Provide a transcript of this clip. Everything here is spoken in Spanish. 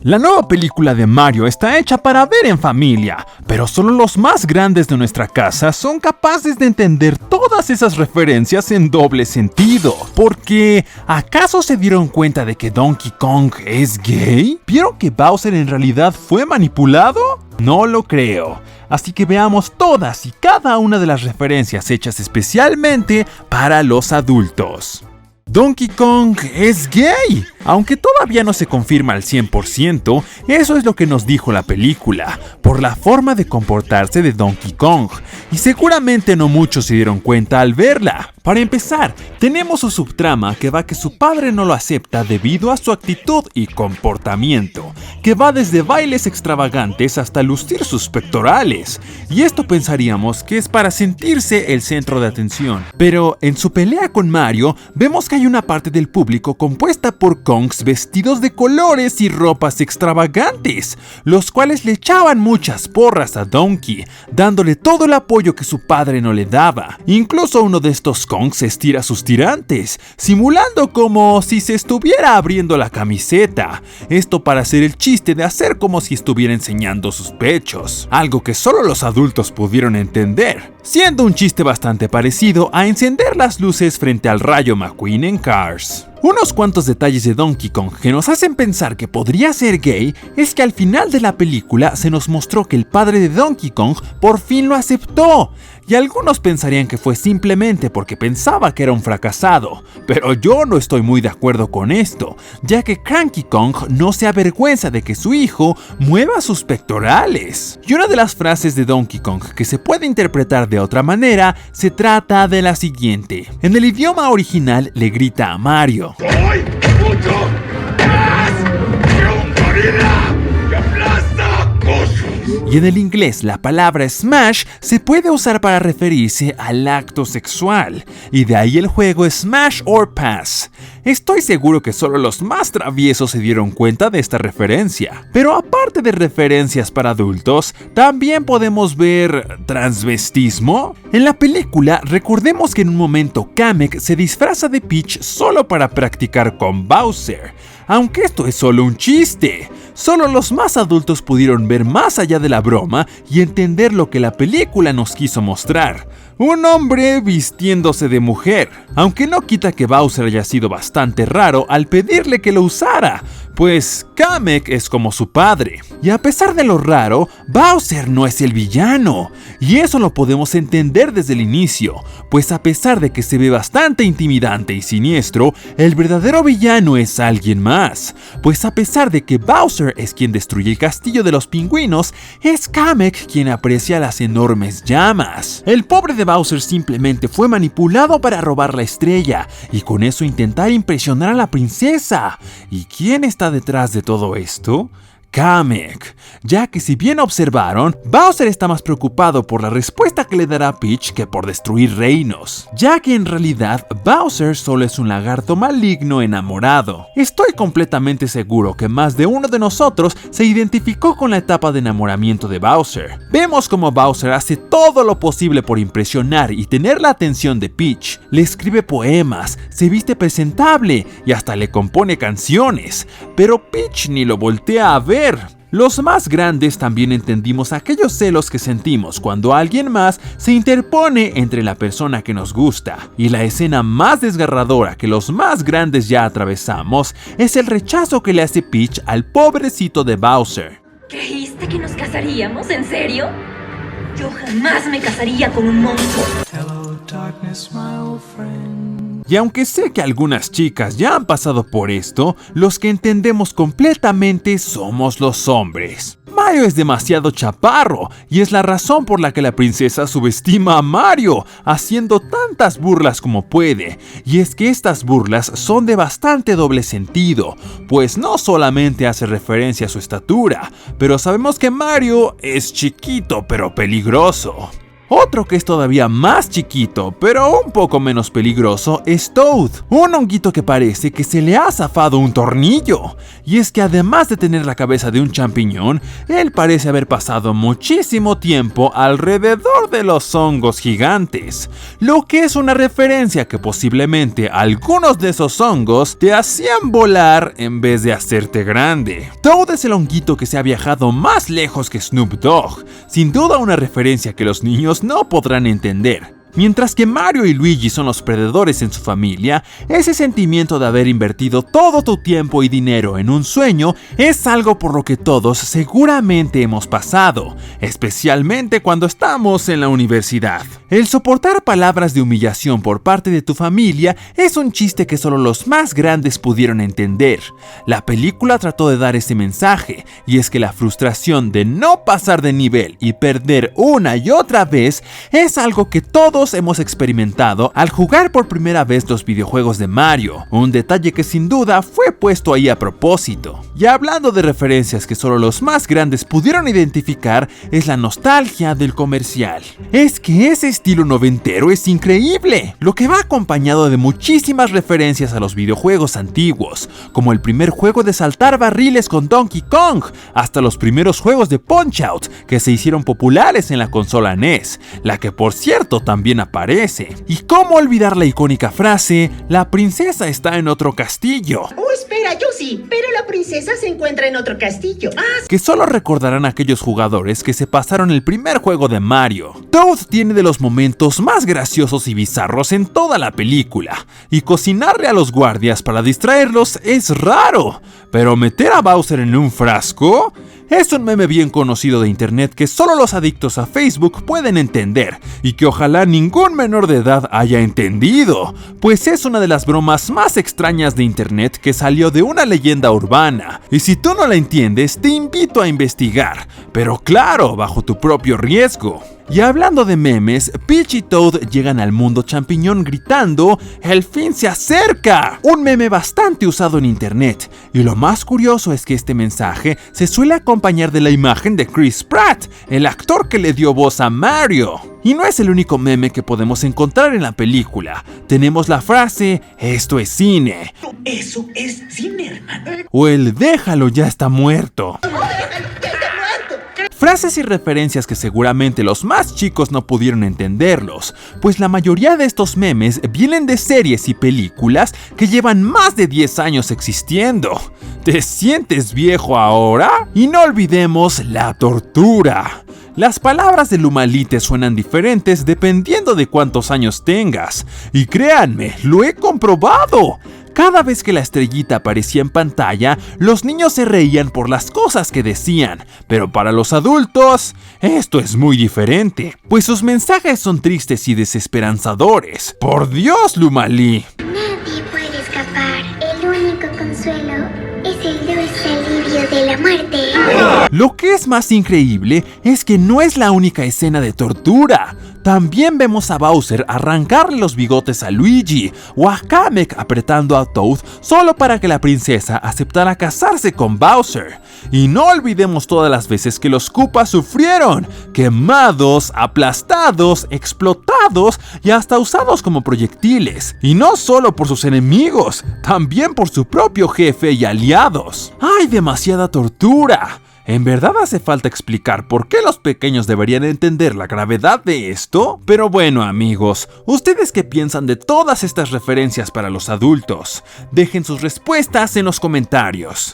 La nueva película de Mario está hecha para ver en familia, pero solo los más grandes de nuestra casa son capaces de entender todas esas referencias en doble sentido. Porque, ¿acaso se dieron cuenta de que Donkey Kong es gay? ¿Vieron que Bowser en realidad fue manipulado? No lo creo. Así que veamos todas y cada una de las referencias hechas especialmente para los adultos. Donkey Kong es gay. Aunque todavía no se confirma al 100%, eso es lo que nos dijo la película, por la forma de comportarse de Donkey Kong, y seguramente no muchos se dieron cuenta al verla. Para empezar, tenemos su subtrama que va que su padre no lo acepta debido a su actitud y comportamiento, que va desde bailes extravagantes hasta lucir sus pectorales, y esto pensaríamos que es para sentirse el centro de atención. Pero en su pelea con Mario, vemos que hay una parte del público compuesta por Kongs vestidos de colores y ropas extravagantes, los cuales le echaban muchas porras a Donkey, dándole todo el apoyo que su padre no le daba. Incluso uno de estos Kongs estira sus tirantes, simulando como si se estuviera abriendo la camiseta, esto para hacer el chiste de hacer como si estuviera enseñando sus pechos, algo que solo los adultos pudieron entender, siendo un chiste bastante parecido a encender las luces frente al Rayo McQueen en Cars. Unos cuantos detalles de Donkey Kong que nos hacen pensar que podría ser gay es que al final de la película se nos mostró que el padre de Donkey Kong por fin lo aceptó, y algunos pensarían que fue simplemente porque pensaba que era un fracasado, pero yo no estoy muy de acuerdo con esto, ya que Cranky Kong no se avergüenza de que su hijo mueva sus pectorales. Y una de las frases de Donkey Kong que se puede interpretar de otra manera se trata de la siguiente. En el idioma original le grita a Mario: ¡Soy mucho más que un gorila que aplasta cosas! Y en el inglés la palabra smash se puede usar para referirse al acto sexual, y de ahí el juego Smash or Pass. Estoy seguro que solo los más traviesos se dieron cuenta de esta referencia. Pero aparte de referencias para adultos, también podemos ver transvestismo. En la película, recordemos que en un momento Kamek se disfraza de Peach solo para practicar con Bowser. Aunque esto es solo un chiste, solo los más adultos pudieron ver más allá de la broma y entender lo que la película nos quiso mostrar. Un hombre vistiéndose de mujer, aunque no quita que Bowser haya sido bastante raro al pedirle que lo usara, pues Kamek es como su padre. Y a pesar de lo raro, Bowser no es el villano, y eso lo podemos entender desde el inicio, pues a pesar de que se ve bastante intimidante y siniestro, el verdadero villano es alguien más, pues a pesar de que Bowser es quien destruye el castillo de los pingüinos, es Kamek quien aprecia las enormes llamas. El pobre de Bowser simplemente fue manipulado para robar la estrella y con eso intentar impresionar a la princesa. ¿Y quién está detrás de todo esto? Kamek, ya que si bien observaron, Bowser está más preocupado por la respuesta que le dará Peach que por destruir reinos, ya que en realidad Bowser solo es un lagarto maligno enamorado. Estoy completamente seguro que más de uno de nosotros se identificó con la etapa de enamoramiento de Bowser. Vemos como Bowser hace todo lo posible por impresionar y tener la atención de Peach, le escribe poemas, se viste presentable y hasta le compone canciones, pero Peach ni lo voltea a ver. Los más grandes también entendimos aquellos celos que sentimos cuando alguien más se interpone entre la persona que nos gusta, y la escena más desgarradora que los más grandes ya atravesamos es el rechazo que le hace Peach al pobrecito de Bowser. ¿Creíste que nos casaríamos? ¿En serio? Yo jamás me casaría con un monstruo. Hello, darkness, my old friend. Y aunque sé que algunas chicas ya han pasado por esto, los que entendemos completamente somos los hombres. Mario es demasiado chaparro y es la razón por la que la princesa subestima a Mario, haciendo tantas burlas como puede. Y es que estas burlas son de bastante doble sentido, pues no solamente hace referencia a su estatura, pero sabemos que Mario es chiquito pero peligroso. Otro que es todavía más chiquito, pero un poco menos peligroso, es Toad, un honguito que parece que se le ha zafado un tornillo. Y es que además de tener la cabeza de un champiñón, él parece haber pasado muchísimo tiempo alrededor de los hongos gigantes, lo que es una referencia que posiblemente algunos de esos hongos te hacían volar en vez de hacerte grande. Toad es el honguito que se ha viajado más lejos que Snoop Dogg, sin duda una referencia que los niños no podrán entender. Mientras que Mario y Luigi son los perdedores en su familia, ese sentimiento de haber invertido todo tu tiempo y dinero en un sueño es algo por lo que todos seguramente hemos pasado, especialmente cuando estamos en la universidad. El soportar palabras de humillación por parte de tu familia es un chiste que solo los más grandes pudieron entender. La película trató de dar ese mensaje, y es que la frustración de no pasar de nivel y perder una y otra vez es algo que todos hemos experimentado al jugar por primera vez los videojuegos de Mario, un detalle que sin duda fue puesto ahí a propósito. Y hablando de referencias que solo los más grandes pudieron identificar, es la nostalgia del comercial. Es que ese estilo noventero es increíble, lo que va acompañado de muchísimas referencias a los videojuegos antiguos, como el primer juego de saltar barriles con Donkey Kong, hasta los primeros juegos de Punch-Out que se hicieron populares en la consola NES, la que por cierto también aparece. Y cómo olvidar la icónica frase, la princesa está en otro castillo. Oh, espera, yo sí, pero la princesa se encuentra en otro castillo. Que solo recordarán aquellos jugadores que se pasaron el primer juego de Mario. Toad tiene de los momentos más graciosos y bizarros en toda la película, y cocinarle a los guardias para distraerlos es raro, pero meter a Bowser en un frasco es un meme bien conocido de internet que solo los adictos a Facebook pueden entender, y que ojalá ningún menor de edad haya entendido, pues es una de las bromas más extrañas de internet que salió de una leyenda urbana, y si tú no la entiendes te invito a investigar, pero claro, bajo tu propio riesgo. Y hablando de memes, Peach y Toad llegan al mundo champiñón gritando ¡El fin se acerca! Un meme bastante usado en internet, y lo más curioso es que este mensaje se suele acompañar de la imagen de Chris Pratt, el actor que le dio voz a Mario. Y no es el único meme que podemos encontrar en la película. Tenemos la frase ¡Esto es cine! Eso es cine, hermano. O el ¡Déjalo, ya está muerto! Frases y referencias que seguramente los más chicos no pudieron entenderlos, pues la mayoría de estos memes vienen de series y películas que llevan más de 10 años existiendo. ¿Te sientes viejo ahora? Y no olvidemos la tortura. Las palabras de Lumalite suenan diferentes dependiendo de cuántos años tengas, y créanme, lo he comprobado. Cada vez que la estrellita aparecía en pantalla, los niños se reían por las cosas que decían, pero para los adultos, esto es muy diferente, pues sus mensajes son tristes y desesperanzadores. ¡Por Dios, Lumali! Nadie puede escapar. El único consuelo es el dulce alivio de la muerte. Lo que es más increíble es que no es la única escena de tortura. También vemos a Bowser arrancarle los bigotes a Luigi, o a Kamek apretando a Toad solo para que la princesa aceptara casarse con Bowser. Y no olvidemos todas las veces que los Koopas sufrieron, quemados, aplastados, explotados y hasta usados como proyectiles. Y no solo por sus enemigos, también por su propio jefe y aliados. ¡Hay demasiada tortura! ¿En verdad hace falta explicar por qué los pequeños deberían entender la gravedad de esto? Pero bueno, amigos, ¿ustedes qué piensan de todas estas referencias para los adultos? Dejen sus respuestas en los comentarios.